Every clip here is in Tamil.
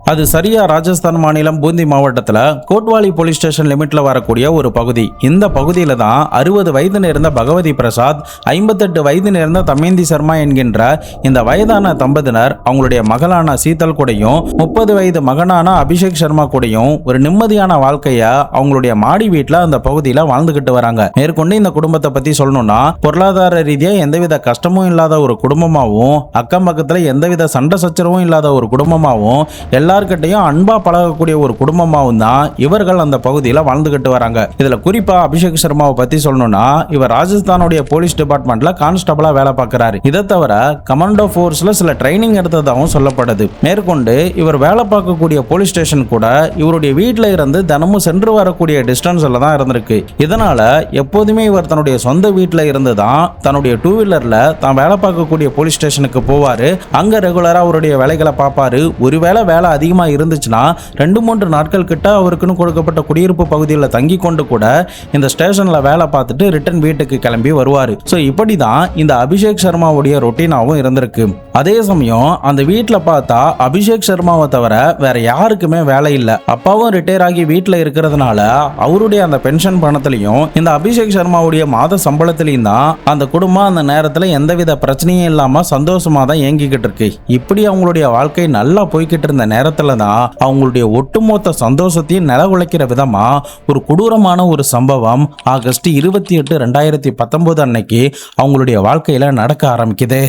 அது சரியா ராஜஸ்தான் மாநிலம் பூந்தி மாவட்டத்தில் கோட்வாலி போலீஸ் ஸ்டேஷன் லிமிட்ல வரக்கூடிய ஒரு பகுதி. இந்த பகுதியில தான் 60 வயது நேர்ந்த பகவதி பிரசாத், 58 வயது நேர்ந்த தமேந்தி சர்மா என்கின்ற இந்த வயதான தம்பதியினர் அவங்களுடைய மகளான சீதல் கூடயும் 30 வயது மகனான அபிஷேக் சர்மா கூடயும் ஒரு நிம்மதியான வாழ்க்கைய அவங்களுடைய மாடி வீட்டில் அந்த பகுதியில் வாழ்ந்துகிட்டு வராங்க. மேற்கொண்டு இந்த குடும்பத்தை பத்தி சொல்லணும்னா, பொருளாதார ரீதியா எந்தவித கஷ்டமும் இல்லாத ஒரு குடும்பமாகவும், அக்கம் பக்கத்துல எந்தவித சண்டை சச்சரவும் இல்லாத ஒரு குடும்பமாகவும், எல்லார்கிட்டையும் அன்பா பழகக்கூடிய ஒரு குடும்பமாகவும் தான் இவர்கள் அந்த பகுதியில் வாழ்ந்துகிட்டு வராங்க. இதுல குறிப்பா அபிஷேக் சர்மாவை பத்தி சொல்லணும்னா, இவர் ராஜஸ்தானுடைய போலீஸ் டிபார்ட்மெண்ட்ல கான்ஸ்டபிளா வேலை பார்க்கிறாரு. இதை தவிர கமாண்டோ போர்ஸ்ல சில ட்ரைனிங் எடுத்ததாகவும் சொல்லப்படுது. மேற்கொண்டு இவர் வேலை பார்க்கக்கூடிய போலீஸ் ஸ்டேஷன் கூட இவருடைய வீட்டில் இருந்து தினமும் சென்று வரக்கூடிய டிஸ்டன்ஸ்ல தான் இருந்திருக்கு. இதனால எப்போதுமே இவர் தன்னுடைய சொந்த வீட்டில் இருந்து தான் தன்னுடைய 2 வீலர்ல தான் வேலை பார்க்கக்கூடிய போலீஸ் ஸ்டேஷனுக்கு போவாரு. அங்க ரெகுலரா அவருடைய வேலைகளை பார்ப்பாரு. ஒருவேளை வேலை அதிகமா இருந்துச்சுன்னா 2-3 நாட்கள் கிட்ட அவருக்குன்னு கொடுக்கப்பட்ட குடியிருப்பு பகுதியில் தங்கி கொண்டு கூட இந்த ஸ்டேஷன்ல வேலை பார்த்துட்டு ரிட்டர்ன் வீட்டுக்கு கிளம்பி வருவாரு. ஸோ இப்படிதான் இந்த அபிஷேக் சர்மாவுடைய ரொட்டீனாவும் இருந்திருக்கு. அதே சமயம் அந்த வீட்டில் பார்த்தா அபிஷேக் சர்மாவை தவிர வேற யாருக்குமே வேலை இல்லை. அப்பாவும் ரிட்டையர் ஆகி வீட்டில் இருக்கிறதுனால அவருடைய அந்த பென்ஷன் பணத்திலையும் இந்த அபிஷேக் சர்மாவுடைய மாத சம்பளத்திலையும் தான் அந்த குடும்பம் அந்த நேரத்தில் எந்தவித பிரச்சனையும் இல்லாம சந்தோஷமா தான் இயங்கிக்கிட்டு இருக்கு. இப்படி அவங்களுடைய வாழ்க்கை நல்லா போய்கிட்டு இருந்த நேரத்துல தான் அவங்களுடைய ஒட்டுமொத்த சந்தோஷத்தையும் நிலகுலைக்கிற விதமா ஒரு கொடூரமான ஒரு சம்பவம் ஆகஸ்ட் 28, 2019 அன்னைக்கு அவங்களுடைய வாழ்க்கையில நடக்க ஆரம்பிக்குது.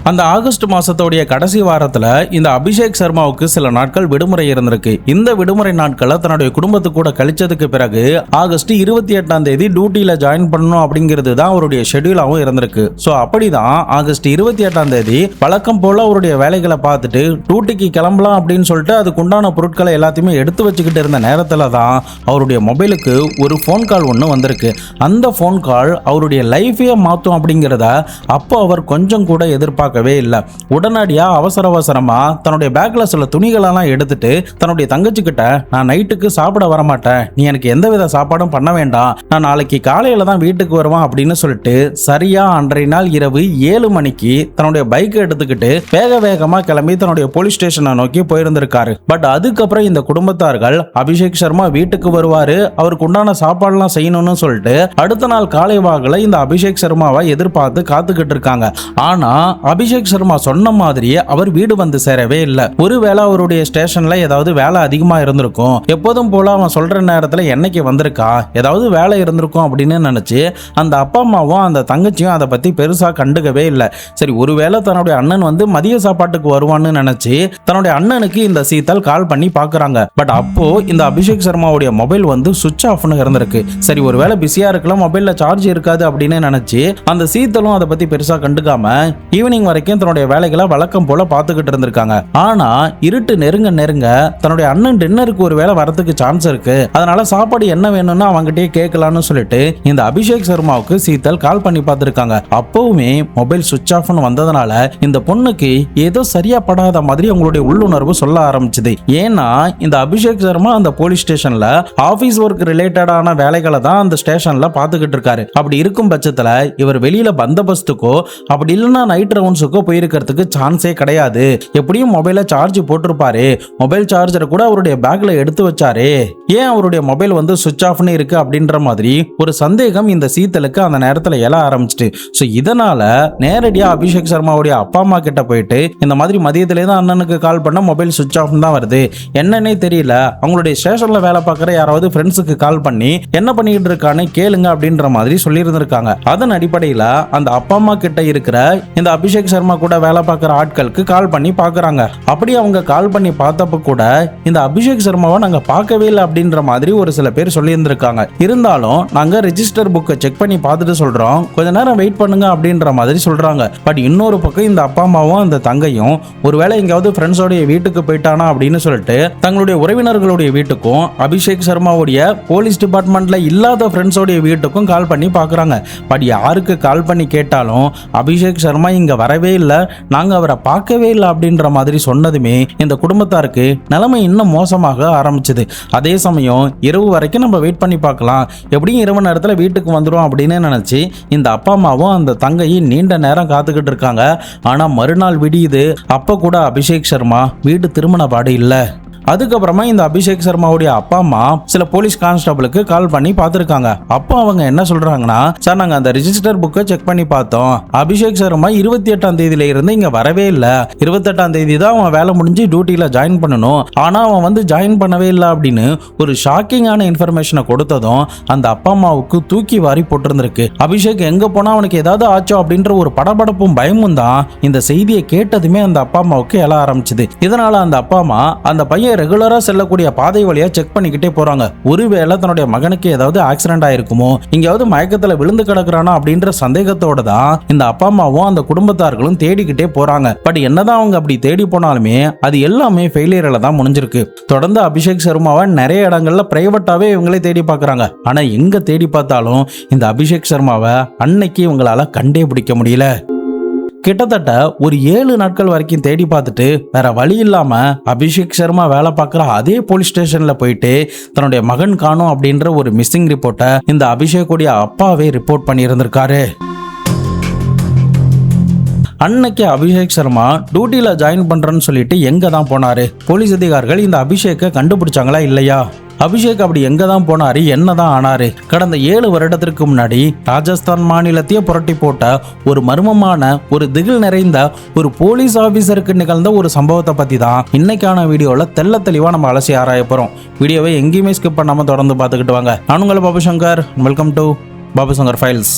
அந்த ஆகஸ்ட் மாசத்தோடைய கடைசி வாரத்தில் இந்த அபிஷேக் சர்மாவுக்கு சில நாட்கள் விடுமுறை இருந்திருக்கு. இந்த விடுமுறை நாட்களை தன்னுடைய குடும்பத்து கூட கழிச்சதுக்கு பிறகு ஆகஸ்ட் 28ஆம் தேதி டியூட்டியில ஜாயின் பண்ணணும் அப்படிங்கிறது தான் அவருடைய ஷெட்யூலாகவும் இருந்திருக்கு. ஸோ அப்படிதான் ஆகஸ்ட் 28ஆம் தேதி வழக்கம் போல அவருடைய வேலைகளை பார்த்துட்டு டியூட்டிக்கு கிளம்பலாம் அப்படின்னு சொல்லிட்டு அதுக்குண்டான பொருட்களை எல்லாத்தையுமே எடுத்து வச்சுக்கிட்டு இருந்த நேரத்தில் தான் அவருடைய மொபைலுக்கு ஒரு ஃபோன் கால் ஒன்று வந்திருக்கு. அந்த ஃபோன் கால் அவருடைய லைஃபையே மாற்றும் அப்படிங்கிறத அப்போ அவர் கொஞ்சம் கூட எதிர்பார்க்க இல்லை. உடனடியா அவசரமா தன்னுடைய பேக்ல சில துணிகளெல்லாம் எடுத்துட்டு தன்னுடைய தங்கச்சி கிட்ட, நான் நைட்டுக்கு சாப்பிட வரமாட்டேன், நீ எனக்கு எந்தவித சாப்பாடும் பண்ண வேண்டாம், நான் நாளைக்கு காலையில தான் வீட்டுக்கு வருவான் அப்படின்னு சொல்லிட்டு சரியா அன்றைய நாள் இரவு 7 மணிக்கு தன்னுடைய பைக்கை எடுத்துக்கிட்டு வேகமா கிளம்பி தன்னுடைய போலீஸ் ஸ்டேஷனை நோக்கி போயிருந்திருக்காரு. பட் அதுக்கப்புறம் இந்த குடும்பத்தார்கள் அபிஷேக் சர்மா வீட்டுக்கு வருவாரு, அவருக்கு உண்டான சாப்பாடுலாம் செய்யணும்னு சொல்லிட்டு அடுத்த நாள் காலை வாக்குல இந்த அபிஷேக் சர்மாவை எதிர்பார்த்து காத்துக்கிட்டு இருக்காங்க. ஆனா அபிஷேக் சர்மா சொன்ன மாதிரியே அவர் வீடு வந்து சேரவே இல்லை. ஒருவேளை அவருடைய ஸ்டேஷன்ல ஏதாவது வேலை அதிகமா இருந்திருக்கும், எப்போதும் போல அவன் சொல்ற நேரத்துல என்னைக்கு வந்திருக்கா, ஏதாவது வேலை இருந்திருக்கும் அப்படின்னு நினைச்சு அந்த அப்பா அம்மாவும் அந்த தங்கச்சியும் அதை பத்தி பெருசா கண்டுக்கவே இல்லை. சரி, ஒருவேளை தன்னுடைய அண்ணன் வந்து மதிய சாப்பாட்டுக்கு வருவான்னு நினைச்சு தன்னுடைய அண்ணனுக்கு இந்த சீதல் கால் பண்ணி பாக்குறாங்க. பட் அப்போ இந்த அபிஷேக் சர்மாவுடைய மொபைல் வந்து சுவிட்ச் ஆஃப்னு இருந்திருக்கு. சரி, ஒருவேளை பிஸியா இருக்கலாம், மொபைல்ல சார்ஜ் இருக்காது அப்படின்னு நினைச்சு அந்த சீதலும் அதை பத்தி பெருசா கண்டுக்காம ஈவினிங் வரைக்கும் தன்னுடைய வேலைகளை வழக்கம் போல பார்த்துக்கிட்டு இருந்திருக்காங்க. ஆனா இருட்டு நெருங்க தன்னுடைய அண்ணன் டின்னருக்கு ஒரு வேலை வரதுக்கு சான்ஸ் இருக்கு, அதனால சாப்பாடு என்ன வேணும்னு அவங்ககிட்டயே கேட்கலாம்னு சொல்லிட்டு இந்த அபிஷேக் சர்மாவுக்கு சீதல் கால் பண்ணி பார்த்திருக்காங்க. அப்பவுமே மொபைல் சுவிட்ச் ஆஃப்னு வந்ததுனால இந்த பொண்ணுக்கு ஏதோ சரியா படாத மாதிரி அவங்களுடைய உள்ளுணர்வு சொல்ல ஆரம்பிச்சது. ஏன்னா இந்த அபிஷேக் சர்மா அந்த போலீஸ் ஸ்டேஷன்ல ஆபீஸ் ஒர்க் ரிலேட்டடான வேலைகளை தான் அந்த ஸ்டேஷன்ல பார்த்துக்கிட்டு இருக்காரு. அப்படி இருக்கும் பட்சத்துல இவர் வெளியில பந்தோபஸ்துக்கோ அப்படி இல்லைன்னா நைட் ரவுண்ட்ஸுக்கோ போயிருக்கிறதுக்கு சான்ஸே கிடையாது. எப்படியும் மொபைல சார்ஜ் போட்டிருப்பாரு, மொபைல் சார்ஜரை கூட அவருடைய பேக்ல எடுத்து வச்சாரு, ஏன் அவருடைய மொபைல் வந்து சுவிட்ச் ஆஃப்னு இருக்கு அப்படின்ற மாதிரி ஒரு சந்தேகம் இந்த சீதலுக்கு அந்த நேரத்தில் எழ ஆரம்பிச்சிட்டு. ஸோ இதனால நேரடியாக அபிஷேக் சர்மாவுடைய அப்பா அம்மா கிட்ட போயிட்டு இந்த மாதிரி மதியத்திலே தான் அண்ணனுக்கு கால் பண்ண மொபைல் சுவிட்ச் ஆஃப் தான் வருது, என்னன்னே தெரியல, அவங்களுடைய ஸ்டேஷன்ல வேலை பார்க்குற யாராவது ஃப்ரெண்ட்ஸுக்கு கால் பண்ணி என்ன பண்ணிட்டு இருக்கான்னு கேளுங்க அப்படின்ற மாதிரி சொல்லியிருந்திருக்காங்க. அதன் அடிப்படையில் அந்த அப்பா அம்மா கிட்ட இருக்கிற இந்த அபிஷேக் சர்மா கூட வேலை பார்க்குற ஆட்களுக்கு கால் பண்ணி பார்க்குறாங்க. அப்படி அவங்க கால் பண்ணி பார்த்தப்ப கூட இந்த அபிஷேக் சர்மாவை நாங்கள் பார்க்கவே இல்லை அப்படின்ற மாதிரி ஒரு சில பேர் சொல்லியிருந்திருக்காங்க. இருந்தாலும் நாங்கள் ரெஜிஸ்டர் புக்கை செக் பண்ணி பார்த்துட்டு சொல்கிறோம், கொஞ்ச நேரம் வெயிட் பண்ணுங்க அப்படின்ற மாதிரி சொல்கிறாங்க. பட் இன்னொரு பக்கம் இந்த அப்பா அம்மாவும் அந்த தங்கையும் ஒருவேளை எங்கேயாவது ஃப்ரெண்ட்ஸோடைய வீட்டுக்கு போயிட்டானா அப்படின்னு சொல்லிட்டு தங்களுடைய உறவினர்களுடைய வீட்டுக்கும் அபிஷேக் சர்மாவுடைய போலீஸ் டிபார்ட்மெண்ட்ல இல்லாத ஃப்ரெண்ட்ஸோடைய வீட்டுக்கும் கால் பண்ணி பார்க்குறாங்க. பட் யாருக்கு கால் பண்ணி கேட்டாலும் அபிஷேக் சர்மா இங்கே வர வரவே இல்லை, நாங்கள் அவரை பார்க்கவே இல்லை அப்படின்ற மாதிரி சொன்னதுமே இந்த குடும்பத்தாருக்கு நிலைமை இன்னும் மோசமாக ஆரம்பிச்சது. அதே சமயம் இரவு வரைக்கும் நம்ம வெயிட் பண்ணி பார்க்கலாம், எப்படியும் இரவு நேரத்தில் வீட்டுக்கு வந்துடும் அப்படின்னு நினச்சி இந்த அப்பா அம்மாவும் அந்த தங்கையும் நீண்ட நேரம் காத்துக்கிட்டு இருக்காங்க. ஆனால் மறுநாள் விடியுது, அப்போ கூட அபிஷேக் சர்மா வீடு திருமண பாடு இல்லை. அதுக்கப்புறமா இந்த அபிஷேக் சர்மாவுடைய அப்பா அம்மா சில போலீஸ் கான்ஸ்டபிளுக்கு கால் பண்ணி பார்த்துருக்காங்க. அப்போ அவங்க என்ன சொல்றாங்கன்னா, சார் நாங்கள் அந்த ரிஜிஸ்டர் புக்கை செக் பண்ணி பார்த்தோம், அபிஷேக் சர்மா 28ஆம் தேதியில இருந்து இங்கே வரவே இல்லை, 28ஆம் தேதி தான் அவன் வேலை முடிஞ்சு டியூட்டியில் ஜாயின் பண்ணணும், ஆனால் அவன் வந்து ஜாயின் பண்ணவே இல்லை அப்படின்னு ஒரு ஷாக்கிங்கான இன்ஃபர்மேஷனை கொடுத்ததும் அந்த அப்பா அம்மாவுக்கு தூக்கி வாரி போட்டிருந்திருக்கு. அபிஷேக் எங்கே போனால் அவனுக்கு ஏதாவது ஆச்சோ அப்படின்ற ஒரு படபடப்பும் பயமும் தான் இந்த செய்தியை கேட்டதுமே அந்த அப்பா அம்மாவுக்கு எழ ஆரம்பிச்சுது. இதனால அந்த அப்பா அம்மா அந்த பையன் ரெகுலரா செல்லக்கூடிய பாதை வழியா செக் பண்ணிக்கிட்டே போறாங்க. ஒருவேளை தன்னுடைய மகனுக்கு ஏதாவது ஆக்சிடென்ட் ஆயிருக்குமோ, எங்கேயாவது மயக்கத்துல விழுந்து கிடக்குறானா அப்படின்ற சந்தேகத்தோட தான் இந்த அப்பா அம்மாவும் அந்த குடும்பத்தார்களும் தேடிக்கிட்டே போறாங்க. பட் என்னதான் அவங்க அப்படி தேடி போனாலுமே அது எல்லாமே ஃபெயிலியர்ல தான் முடிஞ்சிருக்கு. தொடர்ந்து அபிஷேக் சர்மாவை நிறைய இடங்கள்ல பிரைவேட்டாவே இவங்களே தேடி பார்க்கறாங்க. ஆனா எங்க தேடி பார்த்தாலும் இந்த அபிஷேக் சர்மாவை அன்னைக்கு இவங்களால கண்டே பிடிக்க முடியல. கிட்டத்தட்ட ஒரு 7 நாட்கள் வரைக்கும் தேடி பார்த்துட்டு வேற வழி இல்லாம அபிஷேக் சர்மா வேலை பார்க்குற அதே போலீஸ் ஸ்டேஷன்ல போயிட்டு தன்னுடைய மகன் காணோம் அப்படின்ற ஒரு மிஸ்ஸிங் ரிப்போர்ட்டை இந்த அபிஷேக்குடைய அப்பாவே ரிப்போர்ட் பண்ணியிருந்திருக்காரு. அன்னைக்கு அபிஷேக் சர்மா டியூட்டியில ஜாயின் பண்றேன்னு சொல்லிட்டு எங்க தான் போனாரு? போலீஸ் அதிகாரிகள் இந்த அபிஷேக்கை கண்டுபிடிச்சாங்களா இல்லையா? அபிஷேக் அப்படி எங்க தான் போனாரு, என்னதான் ஆனாரு? கடந்த 7 வருடத்திற்கு முன்னாடி ராஜஸ்தான் மாநிலத்தையே புரட்டி போட்ட ஒரு மர்மமான, ஒரு திகில் நிறைந்த ஒரு போலீஸ் ஆபீசருக்கு நிகழ்ந்த ஒரு சம்பவத்தை பத்தி தான் இன்னைக்கான வீடியோல தெள்ள தெளிவா நம்ம அலசி ஆராய போறோம். வீடியோவை எங்கேயுமே ஸ்கிப் பண்ணாம தொடர்ந்து பார்த்துக்கிட்டு வாங்க. நான் உங்கள் Babu Shankar. Welcome to Babu Shankar files.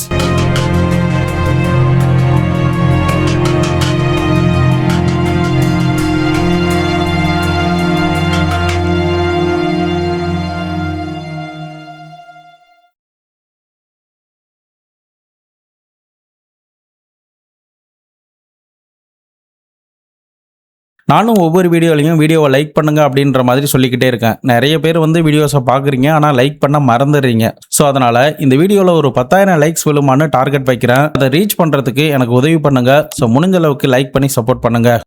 நானும் ஒவ்வொரு வீடியோலையும் வீடியோவை லைக் பண்ணுங்க அப்படின்ற மாதிரி சொல்லிக்கிட்டே இருக்கேன். நிறைய பேர் வந்து வீடியோஸை பார்க்குறீங்க, ஆனால் லைக் பண்ண மறந்துடுறீங்க. ஸோ அதனால் இந்த வீடியோவில் ஒரு 10,000 லைக்ஸ் விழுமான்னு டார்கெட் வைக்கிறேன். அதை ரீச் பண்ணுறதுக்கு எனக்கு உதவி பண்ணுங்க. ஸோ முடிஞ்ச அளவுக்கு லைக் பண்ணி சப்போர்ட் பண்ணுங்க.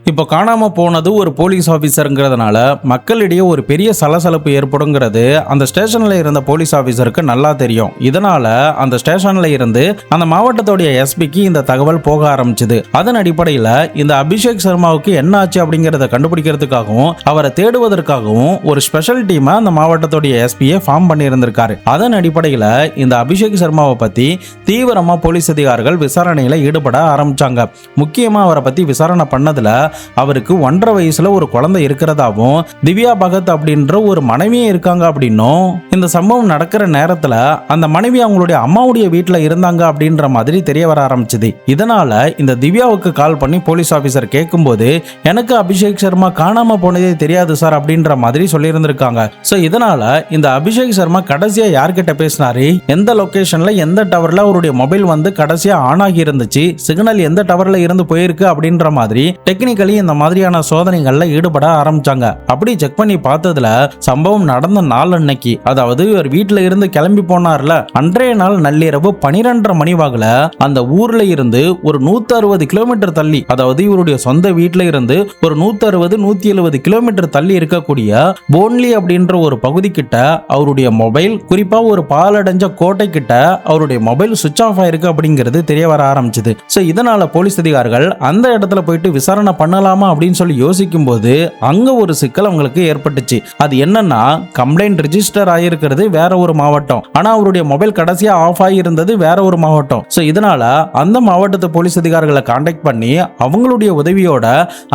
இப்போ காணாம போனது ஒரு போலீஸ் ஆஃபீஸருங்கிறதுனால மக்களிடையே ஒரு பெரிய சலசலப்பு ஏற்படுங்கிறது அந்த ஸ்டேஷனில் இருந்த போலீஸ் ஆஃபீஸருக்கு நல்லா தெரியும். இதனால அந்த ஸ்டேஷனில் இருந்து அந்த மாவட்டத்துடைய எஸ்பிக்கு இந்த தகவல் போக ஆரம்பிச்சுது. அதன் அடிப்படையில் இந்த அபிஷேக் சர்மாவுக்கு என்ன ஆச்சு அப்படிங்கிறத கண்டுபிடிக்கிறதுக்காகவும் அவரை தேடுவதற்காகவும் ஒரு ஸ்பெஷல் டீமை அந்த மாவட்டத்துடைய எஸ்பியை ஃபார்ம் பண்ணியிருந்திருக்காரு. அதன் அடிப்படையில் இந்த அபிஷேக் சர்மாவை பற்றி தீவிரமாக போலீஸ் அதிகாரிகள் விசாரணையில் ஈடுபட ஆரம்பிச்சாங்க. முக்கியமாக அவரை பற்றி விசாரணை பண்ணதில் அவருக்கு 1.5 வயசுல ஒரு குழந்தை இருக்கிறதாவும், திவ்யா பகத் அப்படின்ற ஒரு மனைவியே இருக்காங்க அப்படின்னும், இந்த சம்பவம் நடக்கிற நேரத்துல அந்த மனைவி அவங்களுடைய அம்மாவுடைய வீட்டுல இருந்தாங்க அப்படின்ற மாதிரி தெரிய வர ஆரம்பிச்சது. இதனால இந்த திவ்யாவுக்கு கால் பண்ணி போலீஸ் ஆபீசர் கேட்கும்போது, எனக்கு அபிஷேக் சர்மா காணாம போனதே தெரியாது சார் அப்படின்ற மாதிரி சொல்லியிருந்திருக்காங்க. ஸோ இதனால இந்த அபிஷேக் சர்மா கடைசியா யார்கிட்ட பேசினாரு, எந்த லொகேஷன்ல எந்த டவர்ல அவருடைய மொபைல் வந்து கடைசியா ஆன் ஆகி இருந்துச்சு, சிக்னல் எந்த டவர்ல இருந்து போயிருக்கு அப்படின்ற மாதிரி டெக்னிக்கல் இந்த மாதிரியான சோதனைகள்ல ஈடுபட ஆரம்பிச்சாங்க. அப்படி செக் பண்ணி பார்த்ததுல சம்பவம் நடந்த நாள் அன்னைக்கு, அதாவது இவர் வீட்டுல இருந்து கிளம்பி போனார்ல, அன்றைய நாள் நள்ளிரவு 12:30 மணி வாக்குல அந்த ஊர்ல இருந்து ஒரு 160 கிலோமீட்டர் தள்ளி, அதாவது இவருடைய சொந்த வீட்டுல இருந்து ஒரு 160-170 கிலோமீட்டர் தள்ளி இருக்கக்கூடிய போன்லி அப்படின்ற ஒரு பகுதி கிட்ட அவருடைய மொபைல், குறிப்பா ஒரு பாலடைஞ்ச கோட்டை கிட்ட அவருடைய மொபைல் சுவிட்ச் ஆஃப் ஆயிருக்கு அப்படிங்கிறது தெரிய வர ஆரம்பிச்சது. சோ இதனால போலீஸ் அதிகாரிகள் அந்த இடத்துல போயிட்டு விசாரணை பண்ணலாமா அப்படின்னு சொல்லி யோசிக்கும் போது அங்க ஒரு சிக்கல் அவங்களுக்கு ஏற்பட்டுச்சு. அது என்னன்னா, கம்ப்ளைண்ட் ரிஜிஸ்டர் ஆகியிருக்கிறது வேற ஒரு மாவட்டம், ஆனா அவருடைய மொபைல் கடைசியா ஆஃப் ஆகியிருந்தது வேற ஒரு மாவட்டம். சோ இதனால அந்த மாவட்டத்து போலீஸ் அதிகாரிகளை கான்டாக்ட் பண்ணி அவங்களுடைய உதவியோட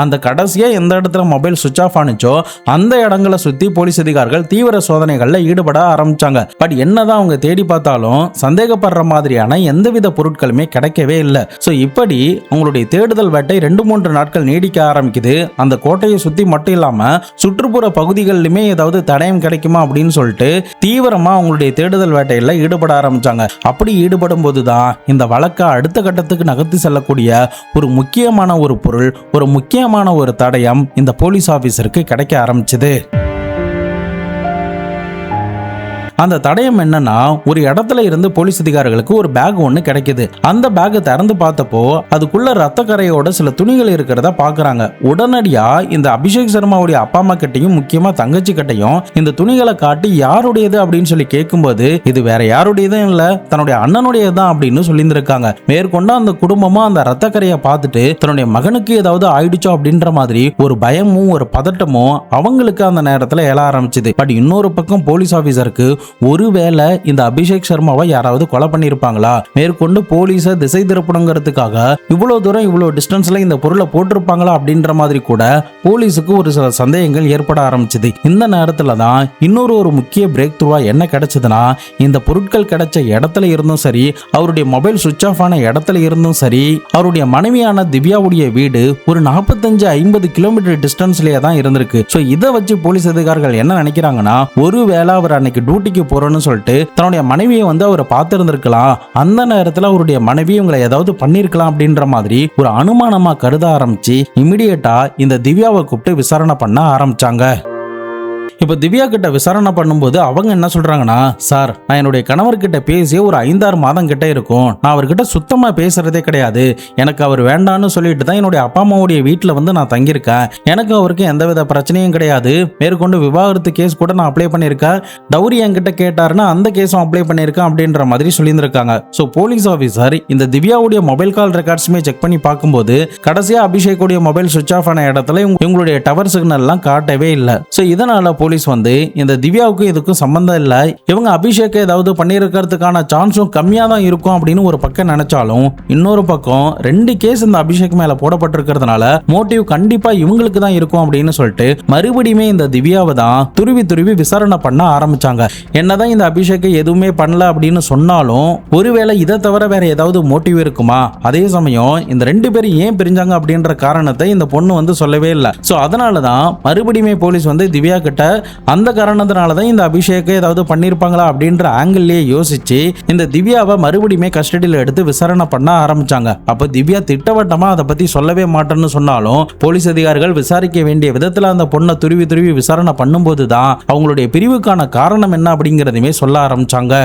அந்த கடைசியா எந்த இடத்துல மொபைல் சுவிட்ச் ஆஃப் ஆனிச்சோ அந்த இடங்களை சுத்தி போலீஸ் அதிகாரிகள் தீவிர சோதனைகள்ல ஈடுபட ஆரம்பிச்சாங்க. பட் என்னதான் அவங்க தேடி பார்த்தாலும் சந்தேகப்படுற மாதிரியான எந்தவித பொருட்களுமே கிடைக்கவே இல்லை. சோ இப்படி அவங்களுடைய தேடுதல் வேட்டை 2-3 நாட்கள் நீடிக்க ஆரம்பிக்குது. அந்த கோட்டையை சுத்தி மட்டும் இல்லாம சுற்றுப்புற பகுதிகளிலுமே ஏதாவது தடயம் கிடைக்குமா அப்படின்னு சொல்லிட்டு தீவிரமா அவங்களுடைய தேடுதல் வேட்டையில ஈடுபட ஆரம்பிச்சாங்க. அப்படி ஈடுபடும் போதுதான் இந்த வழக்கை அடுத்த கட்டத்துக்கு நகர்த்தி செல்லக்கூடிய ஒரு முக்கியமான ஒரு பொருள், ஒரு முக்கியமான ஒரு தடயம் இந்த போலீஸ் ஆபீசருக்கு கிடைக்க ஆரம்பிச்சது. அந்த தடயம் என்னன்னா, ஒரு இடத்துல இருந்து போலீஸ் அதிகாரிகளுக்கு ஒரு பேக் ஒன்னு கிடைக்குது. அந்த பேக் திறந்து பார்த்தப்போ அதுக்குள்ள ரத்த கரையோட சில துணிகள் இருக்கிறத பாக்குறாங்க. உடனடியா இந்த அபிஷேக் சர்மாவுடைய அப்பா அம்மா கிட்டையும் முக்கியமா தங்கச்சி கிட்டையும் இந்த துணிகளை காட்டி யாருடையது அப்படின்னு சொல்லி கேட்கும்போது இது வேற யாருடையதும் இல்ல, தன்னுடைய அண்ணனுடையதான் அப்படின்னு சொல்லியிருந்திருக்காங்க. மேற்கொண்டு அந்த குடும்பமும் அந்த ரத்த கரையை பார்த்துட்டு தன்னுடைய மகனுக்கு ஏதாவது ஆயிடுச்சோ அப்படின்ற மாதிரி ஒரு பயமும் ஒரு பதட்டமும் அவங்களுக்கு அந்த நேரத்தில் எழ ஆரம்பிச்சது. பட் இன்னொரு பக்கம் போலீஸ் ஆபீசருக்கு ஒருவேளை இந்த அபிஷேக் சர்மாவை யாராவது கொலை பண்ணிருப்பாங்களா, மேற்கொண்டு போலீஸை திசை திருப்பணுங்கிறதுக்காக இவ்வளவு தூரம் இவ்வளவு டிஸ்டன்ஸ்ல இந்த பொருளை போட்டிருப்பாங்களா அப்படின்ற மாதிரி கூட போலீஸுக்கு ஒரு சில சந்தேகங்கள் ஏற்பட ஆரம்பிச்சது. இந்த நேரத்துல தான் இன்னொரு முக்கிய பிரேக் த்ரூவா என்ன கிடைச்சதுன்னா, இந்த பொருட்கள் கிடைச்ச இடத்துல இருந்தும் சரி, அவருடைய மொபைல் சுவிட்ச் ஆஃப் ஆன இடத்துல இருந்தும் சரி, அவருடைய மனைவியான திவ்யாவுடைய வீடு ஒரு 45-50 கிலோமீட்டர் டிஸ்டன்ஸ்லயே தான் இருந்திருக்கு. சோ இதை வச்சு போலீஸ் அதிகாரிகள் என்ன நினைக்கிறாங்கன்னா, ஒருவேளை அவர் அன்னைக்கு டியூட்டிக்கு போறோம்னு சொல்லிட்டு தன்னுடைய மனைவியை அவர் பார்த்து இருந்திருக்கலாம், அந்த நேரத்தில் அவருடைய மனைவி இவங்களை ஏதாவது பண்ணிருக்கலாம் அப்படின்ற மாதிரி ஒரு அனுமானமா கருத ஆரம்பிச்சு இமிடியேட்டா இந்த திவ்யாவை கூப்பிட்டு விசாரணை பண்ண ஆரம்பிச்சாங்க. இப்போ திவ்யா கிட்ட விசாரணை பண்ணும்போது அவங்க என்ன சொல்றாங்கன்னா, சார் நான் என்னுடைய கணவர்கிட்ட பேசி ஒரு 5-6 மாதம் கிட்ட இருக்கும், நான் அவர்கிட்ட சுத்தமா பேசுறதே கிடையாது, எனக்கு அவர் வேண்டான்னு சொல்லிட்டு தான் என்னுடைய அப்பா அம்மாவுடைய வீட்டில் நான் தங்கியிருக்கேன், எனக்கு அவருக்கு எந்தவித பிரச்சனையும் கிடையாது, மேற்கொண்டு விவாகரத்து கேஸ் கூட நான் அப்ளை பண்ணியிருக்கேன், டவுரி என்கிட்ட கேட்டாருன்னா அந்த கேஸும் அப்ளை பண்ணியிருக்கேன் அப்படின்ற மாதிரி சொல்லியிருந்திருக்காங்க. ஸோ போலீஸ் ஆஃபீஸர் இந்த திவ்யாவுடைய மொபைல் கால் ரெக்கார்ட்ஸுமே செக் பண்ணி பார்க்கும்போது கடைசியா அபிஷேக்குடைய மொபைல் சுவிட்ச் ஆஃப் ஆன இடத்துல இவங்களுடைய டவர் சிக்னல்லாம் காட்டவே இல்லை. ஸோ இதனால போலீஸ் இந்த திவ்யாவுக்கு இதுக்கும் சம்பந்தம் இல்லை, இவங்க அபிஷேக் ஏதாவது பண்ணியிருக்கிறதுக்கான சான்ஸும் கம்மியா தான் இருக்கும் அப்படின்னு ஒரு பக்கம் நினைச்சாலும், இன்னொரு பக்கம் 2 கேஸ் இந்த அபிஷேக் மேல போடப்பட்டிருக்கிறதுனால மோட்டிவ் கண்டிப்பா இவங்களுக்கு தான் இருக்கும் அப்படின்னு சொல்லிட்டு மறுபடியுமே இந்த திவ்யாவை தான் துருவி விசாரணை பண்ண ஆரம்பிச்சாங்க. என்னதான் இந்த அபிஷேக் எதுவுமே பண்ணல அப்படின்னு சொன்னாலும் ஒருவேளை இதை தவிர வேற ஏதாவது மோட்டிவ் இருக்குமா, அதே சமயம் இந்த 2 பேரும் ஏன் பிரிஞ்சாங்க அப்படின்ற காரணத்தை இந்த பொண்ணு சொல்லவே இல்லை. சோ அதனாலதான் மறுபடியுமே போலீஸ் திவ்யா கிட்ட அந்த காரணத்தினால தான் இந்த அபிஷேக்கை ஏதாவது பண்ணிருப்பாங்களா அப்படின்ற ஆங்கிள்லயே யோசிச்சு இந்த திவ்யாவை மறுபடியுமே கஸ்டடியில் எடுத்து விசாரணை பண்ண ஆரம்பிச்சாங்க. அப்ப திவ்யா திட்டவட்டமா அதை பத்தி சொல்லவே மாட்டேன்னு சொன்னாலும் போலீஸ் அதிகாரிகள் விசாரிக்க வேண்டிய விதத்துல அந்த பொண்ணை துருவி விசாரணை பண்ணும்போது தான் அவங்களுடைய பிரிவுக்கான காரணம் என்ன அப்படிங்கிறதுமே சொல்ல ஆரம்பிச்சாங்க.